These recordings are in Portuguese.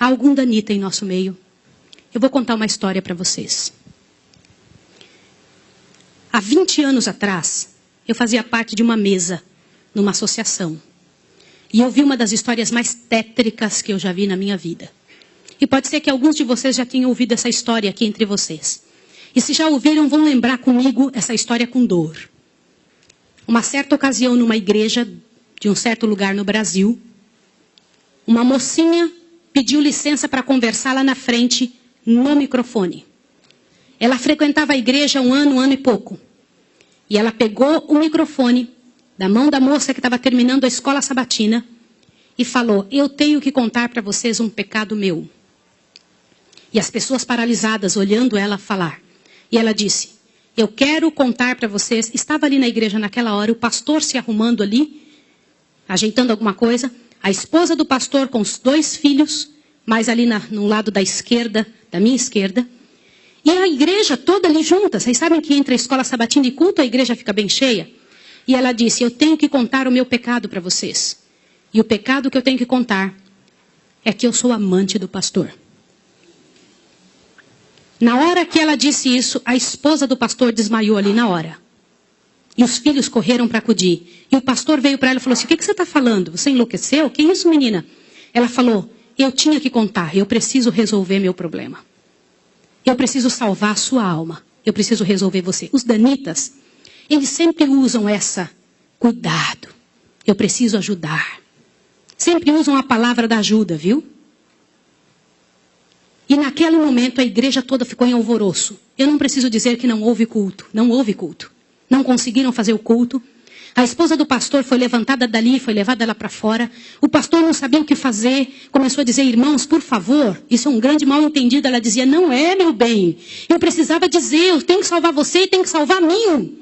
há algum danita em nosso meio. Eu vou contar uma história para vocês. Há 20 anos atrás, eu fazia parte de uma mesa numa associação. E eu vi uma das histórias mais tétricas que eu já vi na minha vida. E pode ser que alguns de vocês já tenham ouvido essa história aqui entre vocês. E se já ouviram, vão lembrar comigo essa história com dor. Uma certa ocasião, numa igreja de um certo lugar no Brasil, uma mocinha pediu licença para conversar lá na frente, no microfone. Ela frequentava a igreja há um ano e pouco. E ela pegou o microfone da mão da moça que estava terminando a escola sabatina e falou: eu tenho que contar para vocês um pecado meu. E as pessoas paralisadas olhando ela falar. E ela disse: eu quero contar para vocês. Estava ali na igreja naquela hora, o pastor se arrumando ali, ajeitando alguma coisa. A esposa do pastor com os 2 filhos, mais ali no lado da esquerda, da minha esquerda. E a igreja toda ali junta. Vocês sabem que entre a escola sabatina e culto a igreja fica bem cheia? E ela disse: eu tenho que contar o meu pecado para vocês. E o pecado que eu tenho que contar é que eu sou amante do pastor. Na hora que ela disse isso, a esposa do pastor desmaiou ali na hora. E os filhos correram para acudir. E o pastor veio para ela e falou assim: o que você está falando? Você enlouqueceu? Que isso, menina? Ela falou: eu tinha que contar, eu preciso resolver meu problema. Eu preciso salvar a sua alma. Eu preciso resolver você. Os danitas, eles sempre usam essa cuidado. Eu preciso ajudar. Sempre usam a palavra da ajuda, viu? E naquele momento a igreja toda ficou em alvoroço. Eu não preciso dizer que não houve culto. Não houve culto. Não conseguiram fazer o culto. A esposa do pastor foi levantada dali, foi levada lá para fora. O pastor não sabia o que fazer. Começou a dizer: irmãos, por favor, isso é um grande mal entendido. Ela dizia: não é, meu bem. Eu precisava dizer, eu tenho que salvar você e tenho que salvar a mim.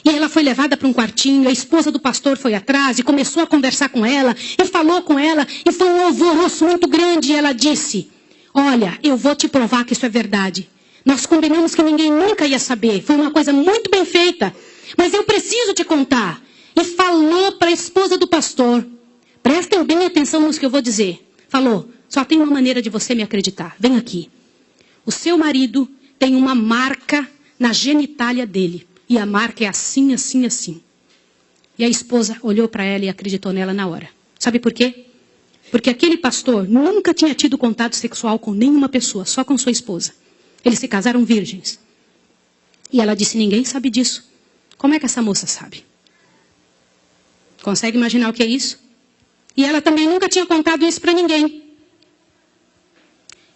E ela foi levada para um quartinho, a esposa do pastor foi atrás e começou a conversar com ela, e falou com ela, e foi um alvoroço muito grande. E ela disse: olha, eu vou te provar que isso é verdade. Nós combinamos que ninguém nunca ia saber. Foi uma coisa muito bem feita. Mas eu preciso te contar. E falou para a esposa do pastor. Prestem bem atenção no que eu vou dizer. Falou: só tem uma maneira de você me acreditar. Vem aqui. O seu marido tem uma marca na genitália dele. E a marca é assim, assim, assim. E a esposa olhou para ela e acreditou nela na hora. Sabe por quê? Porque aquele pastor nunca tinha tido contato sexual com nenhuma pessoa, só com sua esposa. Eles se casaram virgens. E ela disse: ninguém sabe disso. Como é que essa moça sabe? Consegue imaginar o que é isso? E ela também nunca tinha contado isso para ninguém.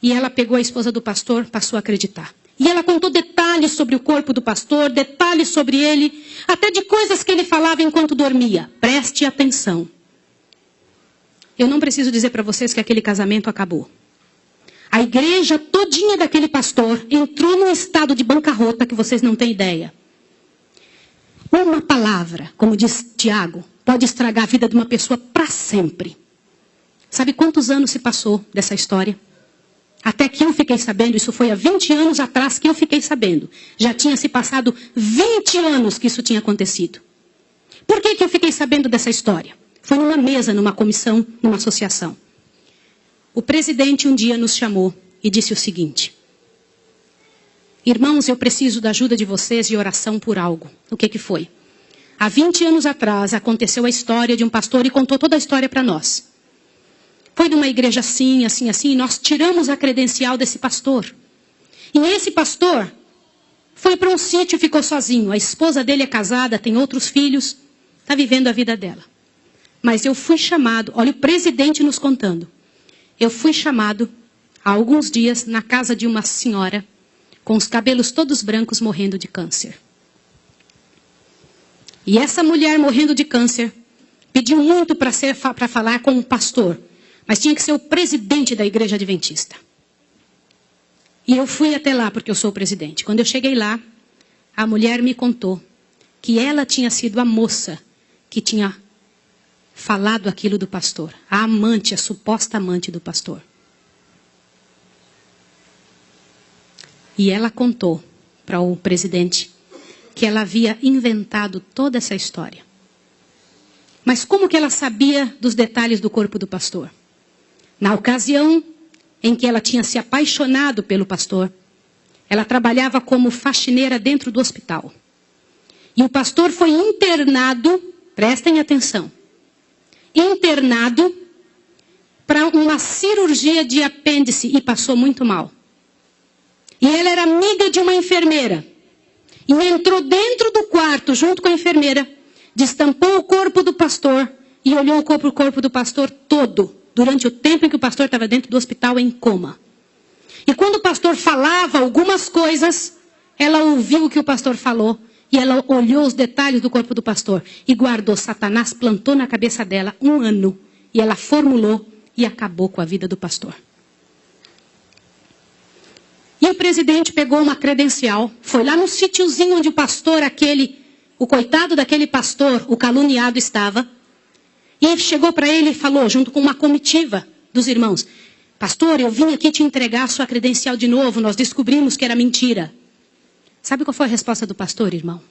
E ela pegou a esposa do pastor, passou a acreditar. E ela contou detalhes sobre o corpo do pastor, detalhes sobre ele, até de coisas que ele falava enquanto dormia. Preste atenção. Eu não preciso dizer para vocês que aquele casamento acabou. A igreja todinha daquele pastor entrou num estado de bancarrota que vocês não têm ideia. Uma palavra, como diz Tiago, pode estragar a vida de uma pessoa para sempre. Sabe quantos anos se passou dessa história? Até que eu fiquei sabendo, isso foi há 20 anos atrás que eu fiquei sabendo. Já tinha se passado 20 anos que isso tinha acontecido. Por que eu fiquei sabendo dessa história? Foi numa mesa, numa comissão, numa associação. O presidente um dia nos chamou e disse o seguinte: irmãos, eu preciso da ajuda de vocês de oração por algo. O que foi? Há 20 anos atrás aconteceu a história de um pastor e contou toda a história para nós. Foi numa igreja assim, assim, assim, e nós tiramos a credencial desse pastor. E esse pastor foi para um sítio e ficou sozinho. A esposa dele é casada, tem outros filhos, está vivendo a vida dela. Mas eu fui chamado, olha o presidente nos contando. Eu fui chamado há alguns dias na casa de uma senhora com os cabelos todos brancos morrendo de câncer. E essa mulher morrendo de câncer pediu muito para falar com o pastor. Mas tinha que ser o presidente da igreja adventista. E eu fui até lá porque eu sou o presidente. Quando eu cheguei lá, a mulher me contou que ela tinha sido a moça que tinha falado aquilo do pastor. A amante, a suposta amante do pastor. E ela contou para o presidente que ela havia inventado toda essa história. Mas como que ela sabia dos detalhes do corpo do pastor? Na ocasião em que ela tinha se apaixonado pelo pastor, ela trabalhava como faxineira dentro do hospital. E o pastor foi internado, prestem atenção, internado para uma cirurgia de apêndice e passou muito mal. E ela era amiga de uma enfermeira. E entrou dentro do quarto junto com a enfermeira, destampou o corpo do pastor e olhou o corpo do pastor todo, durante o tempo em que o pastor estava dentro do hospital em coma. E quando o pastor falava algumas coisas, ela ouviu o que o pastor falou e ela olhou os detalhes do corpo do pastor e guardou. Satanás plantou na cabeça dela 1 ano e ela formulou e acabou com a vida do pastor. E o presidente pegou uma credencial, foi lá no sítiozinho onde o pastor o coitado daquele pastor, o caluniado estava, e chegou para ele e falou, junto com uma comitiva dos irmãos, pastor, eu vim aqui te entregar a sua credencial de novo, nós descobrimos que era mentira. Sabe qual foi a resposta do pastor, irmão?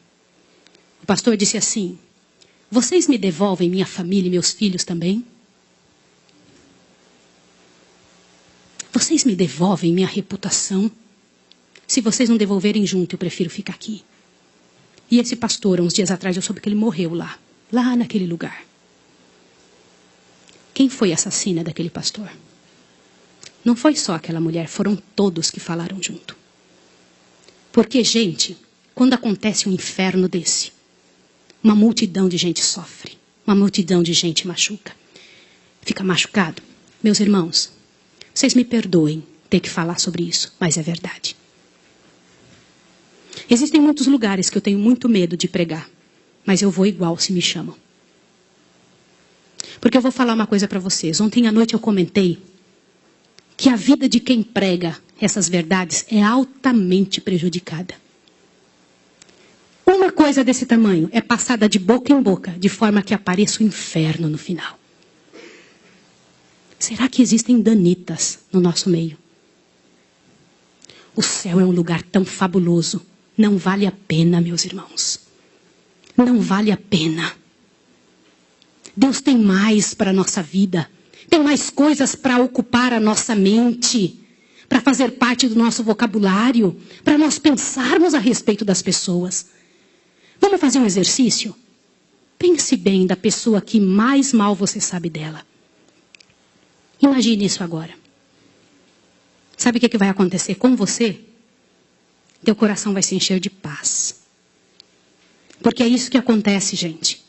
O pastor disse assim, vocês me devolvem minha família e meus filhos também? Vocês me devolvem minha reputação? Se vocês não devolverem junto, eu prefiro ficar aqui. E esse pastor, uns dias atrás, eu soube que ele morreu lá naquele lugar. Quem foi a assassina daquele pastor? Não foi só aquela mulher, foram todos que falaram junto. Porque, gente, quando acontece um inferno desse, uma multidão de gente sofre, uma multidão de gente machuca. Fica machucado. Meus irmãos, vocês me perdoem ter que falar sobre isso, mas é verdade. Existem muitos lugares que eu tenho muito medo de pregar, mas eu vou igual se me chamam. Porque eu vou falar uma coisa para vocês. Ontem à noite eu comentei que a vida de quem prega essas verdades é altamente prejudicada. Uma coisa desse tamanho é passada de boca em boca, de forma que apareça o inferno no final. Será que existem danitas no nosso meio? O céu é um lugar tão fabuloso. Não vale a pena, meus irmãos. Não vale a pena. Deus tem mais para a nossa vida. Tem mais coisas para ocupar a nossa mente. Para fazer parte do nosso vocabulário. Para nós pensarmos a respeito das pessoas. Vamos fazer um exercício? Pense bem da pessoa que mais mal você sabe dela. Imagine isso agora. Sabe o que vai acontecer com você? Teu coração vai se encher de paz. Porque é isso que acontece, gente.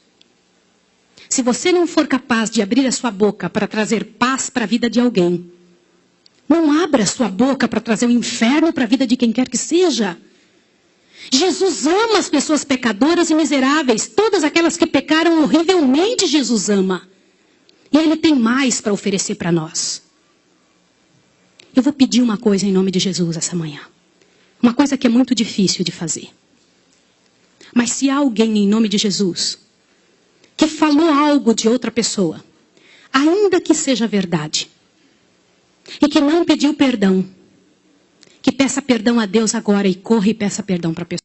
Se você não for capaz de abrir a sua boca para trazer paz para a vida de alguém, não abra a sua boca para trazer o inferno para a vida de quem quer que seja. Jesus ama as pessoas pecadoras e miseráveis. Todas aquelas que pecaram horrivelmente, Jesus ama. E Ele tem mais para oferecer para nós. Eu vou pedir uma coisa em nome de Jesus essa manhã. Uma coisa que é muito difícil de fazer. Mas se há alguém em nome de Jesus que falou algo de outra pessoa, ainda que seja verdade, e que não pediu perdão, que peça perdão a Deus agora e corra e peça perdão para a pessoa.